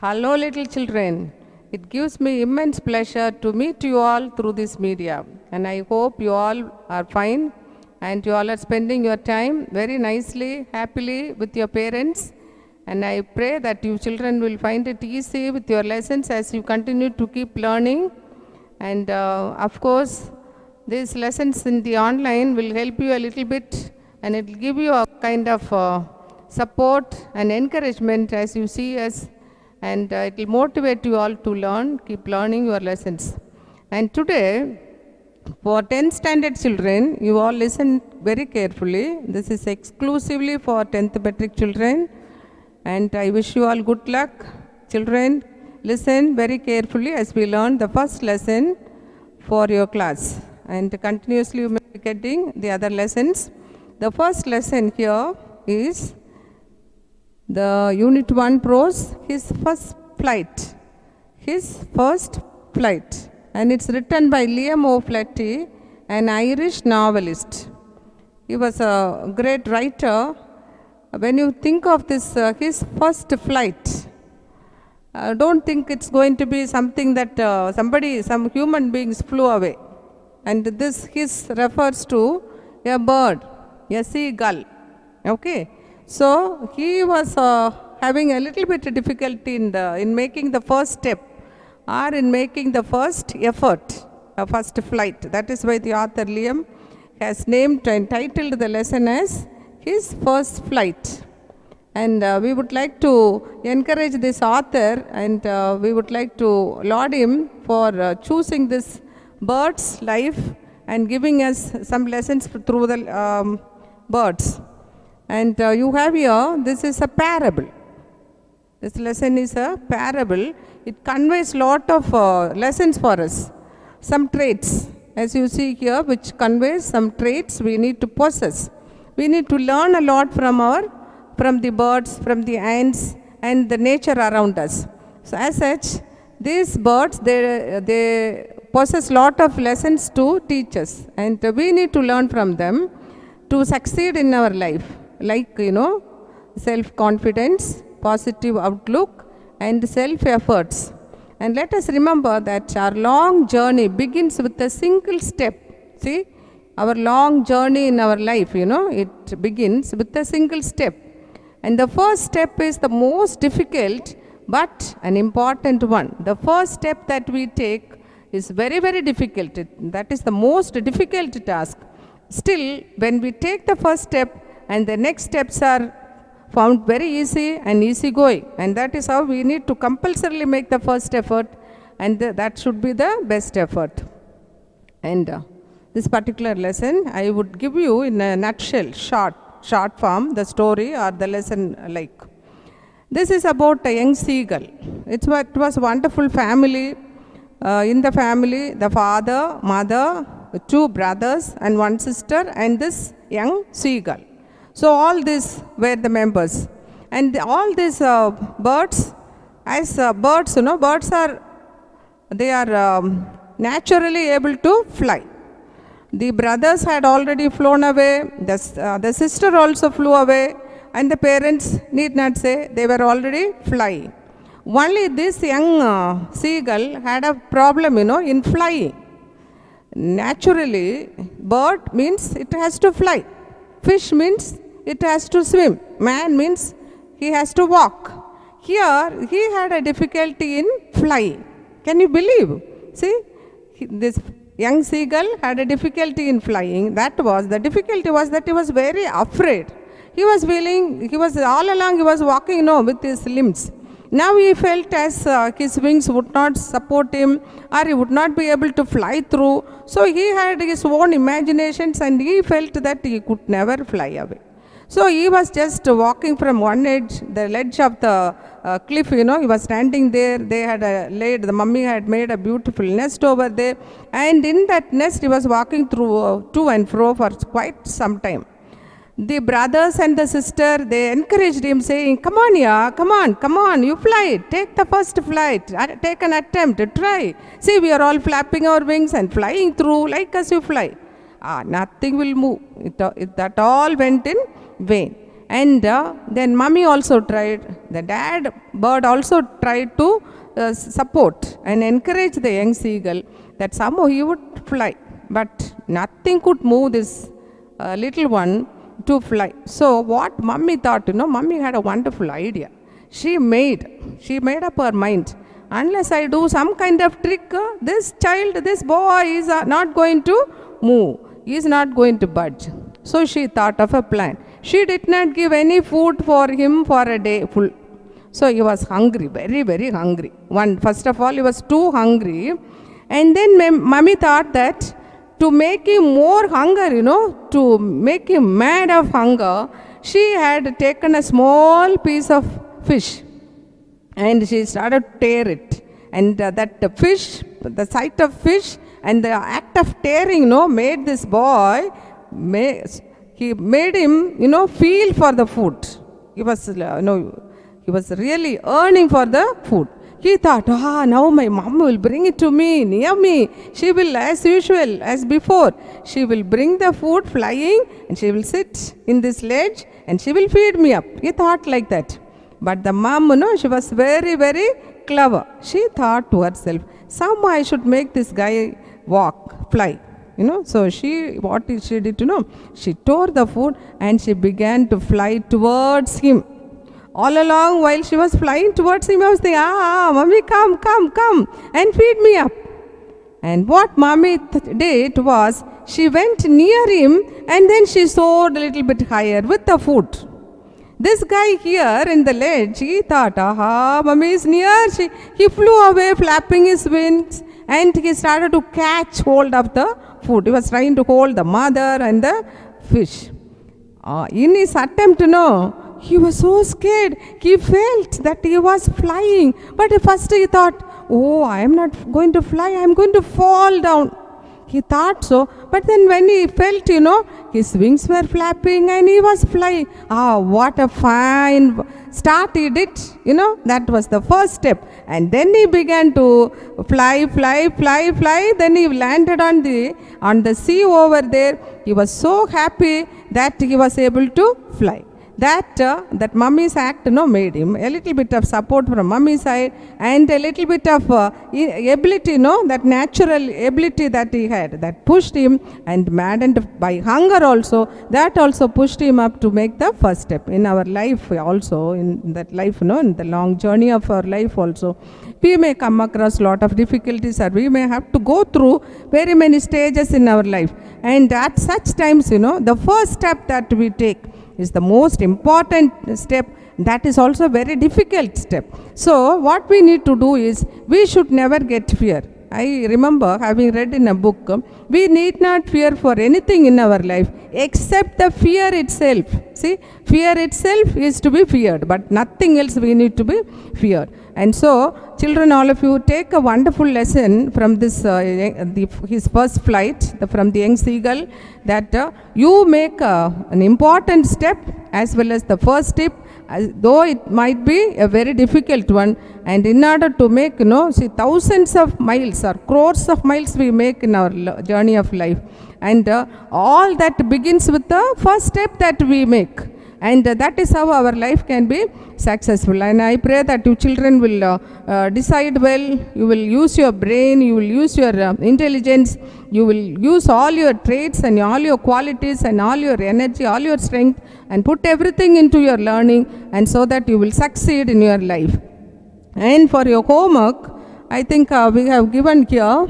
Hello, little children. It gives me immense pleasure to meet you all through this media. And I hope you all are fine and you all are spending your time very nicely, happily with your parents. And I pray that you children will find it easy with your lessons as you continue to keep learning. And of course, these lessons in the online will help you a little bit and it will give you a kind of support and encouragement as you see us, and it will motivate you all to learn, keep learning your lessons. And today, for 10th standard children, you all listen very carefully. This is exclusively for 10th metric children, and I wish you all good luck. Children, listen very carefully as we learn the first lesson for your class, and continuously you may be getting the other lessons. The first lesson here is the Unit 1 prose, his first flight. His first flight. And it's written by Liam O'Flaherty, an Irish novelist. He was a great writer. When you think of this, his first flight, don't think it's going to be something that some human beings flew away. And this his refers to a bird, a seagull. Okay. So he was having a little bit of difficulty in making the first step or in making the first effort, a first flight. That is why the author Liam has named and titled the lesson as his first flight. And we would like to encourage this author, and we would like to laud him for choosing this bird's life and giving us some lessons through the birds. And you have here, this is a parable. This lesson is a parable. It conveys lot of lessons for us. Some traits, as you see here, which conveys some traits we need to possess. We need to learn a lot from the birds, from the ants, and the nature around us. So as such, these birds, they possess lot of lessons to teach us. And we need to learn from them to succeed in our life. Like, self-confidence, positive outlook, and self-efforts. And let us remember that our long journey begins with a single step. See, our long journey in our life, it begins with a single step. And the first step is the most difficult, but an important one. The first step that we take is very, very difficult. That is the most difficult task. Still, when we take the first step, and the next steps are found very easy and easygoing, and that is how we need to compulsorily make the first effort, and that should be the best effort. And this particular lesson I would give you in a nutshell, short form, the story or the lesson like. This is about a young seagull. It was a wonderful family. In the family, the father, mother, 2 brothers and 1 sister, and this young seagull. So all these were the members, and all these birds, as birds, birds are naturally able to fly. The brothers had already flown away, the sister also flew away, and the parents need not say, they were already flying. Only this young seagull had a problem, in flying. Naturally, bird means it has to fly. Fish means it has to swim. Man means he has to walk. Here, he had a difficulty in flying. Can you believe? See, this young seagull had a difficulty in flying. The difficulty was that he was very afraid. He was all along, he was walking, with his limbs. Now he felt as his wings would not support him, or he would not be able to fly through. So he had his own imaginations, and he felt that he could never fly away. So he was just walking from one edge, the ledge of the cliff, he was standing there. They had the mummy had made a beautiful nest over there. And in that nest, he was walking through to and fro for quite some time. The brothers and the sister, they encouraged him, saying, come on, you fly, take the first flight, take an attempt, try. See, we are all flapping our wings and flying through like as you fly. Nothing will move. That all went in vain. And then mummy also tried, the dad bird also tried to support and encourage the young seagull that somehow he would fly. But nothing could move this little one to fly. So what mummy thought, mummy had a wonderful idea. She made up her mind, unless I do some kind of trick, this boy is not going to move. He is not going to budge. So she thought of a plan. She did not give any food for him for a day full. So he was hungry, very, very hungry. First of all, he was too hungry. And then mummy thought that to make him more hunger, to make him mad of hunger, she had taken a small piece of fish and she started to tear it. And that fish, the sight of fish and the act of tearing, made this boy, he made him, feel for the food. He was, he was really earning for the food. He thought, now my mom will bring it to me, near me. She will, as usual, as before, she will bring the food flying and she will sit in this ledge and she will feed me up. He thought like that. But the mom, she was very, very clever. She thought to herself, somehow I should make this guy fly. So what she did, she tore the food and she began to fly towards him. All along while she was flying towards him, I was saying, mommy, come and feed me up. And what mommy did was, she went near him and then she soared a little bit higher with the food. This guy here in the ledge, he thought, mommy is near. He flew away flapping his wings and he started to catch hold of the food. He was trying to hold the mother and the fish. In his attempt, he was so scared. He felt that he was flying. But first he thought, I am not going to fly. I am going to fall down. He thought so. But then when he felt, his wings were flapping and he was flying. What a fine start he did. That was the first step. And then he began to fly. Then he landed on the sea over there. He was so happy that he was able to fly. That mummy's act made him a little bit of support from mummy's side and a little bit of ability, that natural ability that he had, that pushed him, and maddened by hunger also, that also pushed him up to make the first step in our life also, in that life, in the long journey of our life also. We may come across lot of difficulties, or we may have to go through very many stages in our life. And at such times, the first step that we take is the most important step. That is also a very difficult step. So what we need to do is, we should never get fear. I remember having read in a book, we need not fear for anything in our life except the fear itself. See, fear itself is to be feared, but nothing else we need to be feared. And so, children, all of you, take a wonderful lesson from this, his first flight, from the young seagull, that you make an important step as well as the first step, though it might be a very difficult one. And in order to make, thousands of miles or crores of miles we make in our journey of life. And all that begins with the first step that we make. And that is how our life can be successful. And I pray that you children will decide well, you will use your brain, you will use your intelligence, you will use all your traits and all your qualities and all your energy, all your strength, and put everything into your learning, and so that you will succeed in your life. And for your homework, I think we have given here,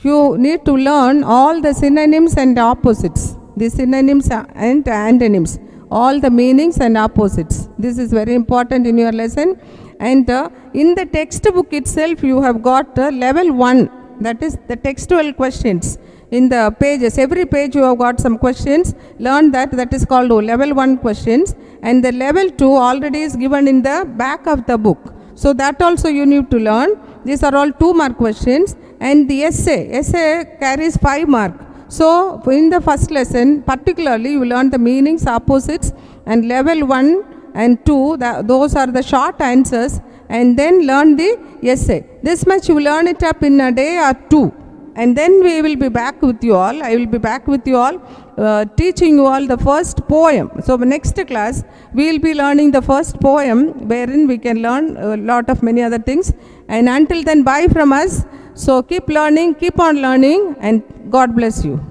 you need to learn all the synonyms and opposites, the synonyms and antonyms, all the meanings and opposites. This is very important in your lesson. And in the textbook itself, you have got level 1, that is the textual questions. In the pages, every page you have got some questions. Learn that is called level 1 questions. And the level 2 already is given in the back of the book. So that also you need to learn. These are all 2-mark questions. And the essay carries 5 marks. So in the first lesson, particularly, you learn the meanings, opposites, and level 1 and 2, those are the short answers, and then learn the essay. This much you learn it up in a day or 2. And then we will be back with you all. I will be back with you all teaching you all the first poem. So next class, we will be learning the first poem, wherein we can learn a lot of many other things. And until then, bye from us. So keep learning, keep on learning, and God bless you.